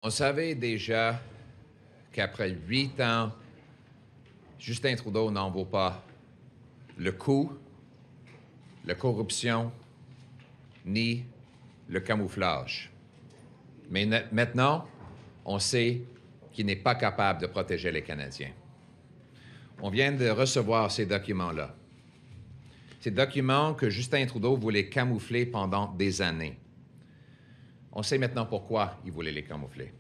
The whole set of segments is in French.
On savait déjà qu'après 8 ans, Justin Trudeau n'en vaut pas le coup, la corruption, ni le camouflage. Mais maintenant, on sait qu'il n'est pas capable de protéger les Canadiens. On vient de recevoir ces documents-là. Ces documents que Justin Trudeau voulait camoufler pendant des années. On sait maintenant pourquoi il voulait les camoufler.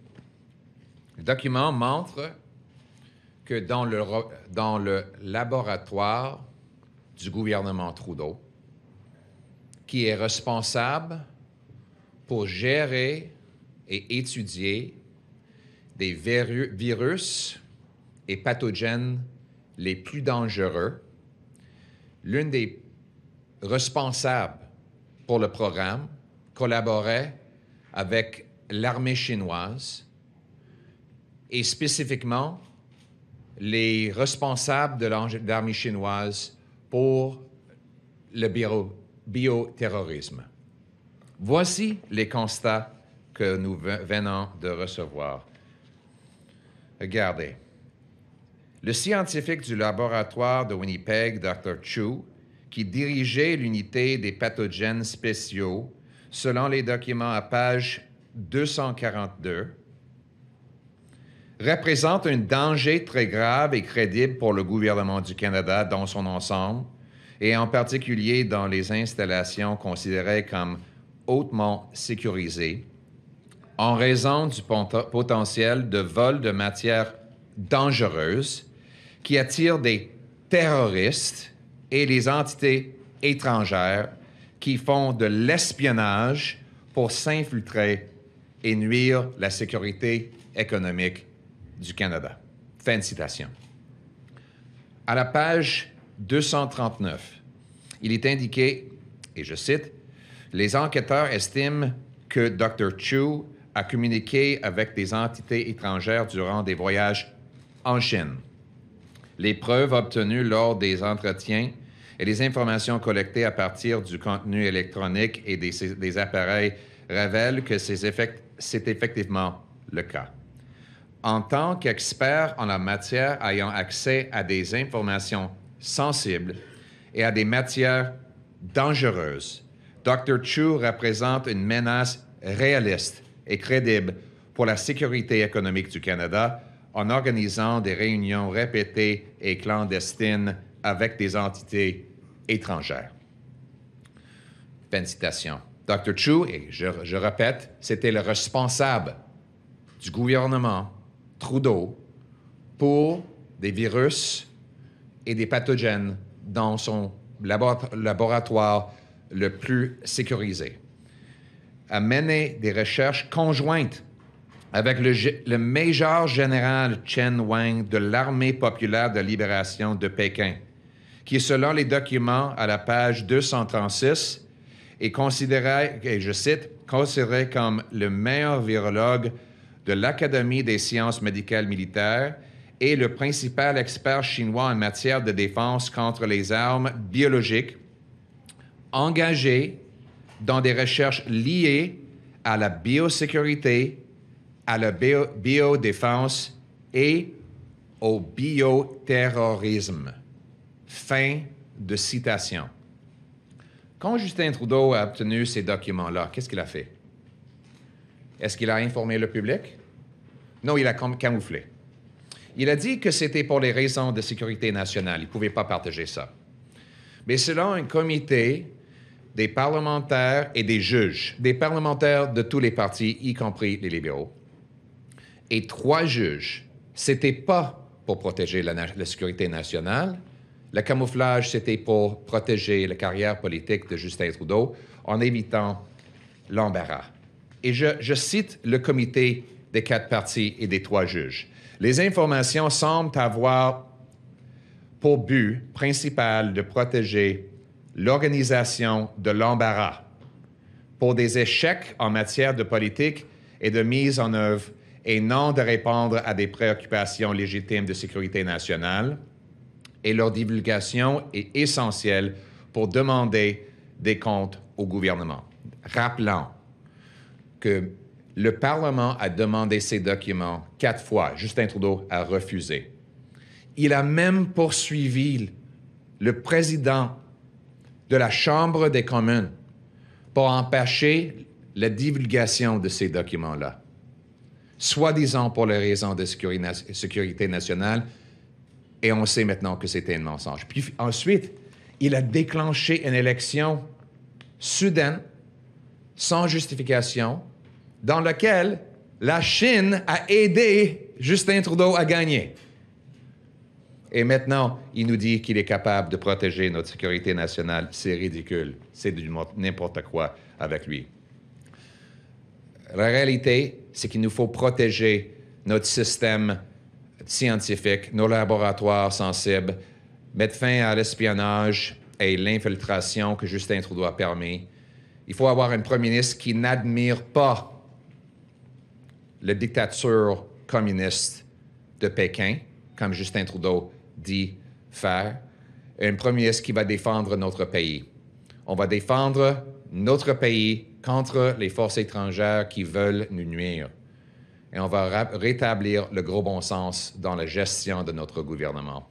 Le document montre que dans le laboratoire du gouvernement Trudeau, qui est responsable pour gérer et étudier des virus et pathogènes les plus dangereux, l'une des responsables pour le programme collaborait avec l'armée chinoise et spécifiquement les responsables de l'armée chinoise pour le bioterrorisme. Voici les constats que nous venons de recevoir. Regardez. Le scientifique du laboratoire de Winnipeg, Dr. Chu, qui dirigeait l'unité des pathogènes spéciaux, selon les documents à page 242, représente un danger très grave et crédible pour le gouvernement du Canada dans son ensemble, et en particulier dans les installations considérées comme hautement sécurisées, en raison du potentiel de vol de matières dangereuses qui attirent des terroristes et les entités étrangères qui font de l'espionnage pour s'infiltrer et nuire à la sécurité économique du Canada. Fin de citation. À la page 239, il est indiqué, et je cite, « Les enquêteurs estiment que Dr. Chu a communiqué avec des entités étrangères durant des voyages en Chine. Les preuves obtenues lors des entretiens et les informations collectées à partir du contenu électronique et des appareils révèlent que c'est effectivement le cas. En tant qu'expert en la matière ayant accès à des informations sensibles et à des matières dangereuses, Dr. Chu représente une menace réaliste et crédible pour la sécurité économique du Canada en organisant des réunions répétées et clandestines avec des entités étrangères. » Fin de citation. Dr. Chu, et je répète, c'était le responsable du gouvernement Trudeau pour des virus et des pathogènes dans son laboratoire le plus sécurisé, a mené des recherches conjointes avec le Major général Chen Wang de l'Armée populaire de libération de Pékin, qui, selon les documents à la page 236, est considéré, et je cite, considéré comme le meilleur virologue de l'Académie des sciences médicales militaires et le principal expert chinois en matière de défense contre les armes biologiques, engagé dans des recherches liées à la biosécurité, à la biodéfense et au bioterrorisme. Fin de citation. Quand Justin Trudeau a obtenu ces documents-là, qu'est-ce qu'il a fait? Est-ce qu'il a informé le public? Non, il a camouflé. Il a dit que c'était pour les raisons de sécurité nationale. Il ne pouvait pas partager ça. Mais selon un comité des parlementaires et des juges, des parlementaires de tous les partis, y compris les libéraux, et 3 juges, c'était pas pour protéger la sécurité nationale. Le camouflage, c'était pour protéger la carrière politique de Justin Trudeau en évitant l'embarras. Et je cite le comité des 4 partis et des 3 juges. Les informations semblent avoir pour but principal de protéger l'organisation de l'embarras pour des échecs en matière de politique et de mise en œuvre et non de répondre à des préoccupations légitimes de sécurité nationale. Et leur divulgation est essentielle pour demander des comptes au gouvernement. Rappelons que Le Parlement a demandé ces documents 4 fois. Justin Trudeau a refusé. Il a même poursuivi le président de la Chambre des communes pour empêcher la divulgation de ces documents-là, soi-disant pour les raisons de sécurité nationale, et on sait maintenant que c'était un mensonge. Puis ensuite, il a déclenché une élection soudaine, sans justification, dans laquelle la Chine a aidé Justin Trudeau à gagner. Et maintenant, il nous dit qu'il est capable de protéger notre sécurité nationale. C'est ridicule. C'est n'importe quoi avec lui. La réalité, c'est qu'il nous faut protéger notre système scientifique, nos laboratoires sensibles, mettre fin à l'espionnage et l'infiltration que Justin Trudeau a permis. Il faut avoir un premier ministre qui n'admire pas la dictature communiste de Pékin, comme Justin Trudeau dit faire, et un premier ministre qui va défendre notre pays. On va défendre notre pays contre les forces étrangères qui veulent nous nuire. Et on va rétablir le gros bon sens dans la gestion de notre gouvernement.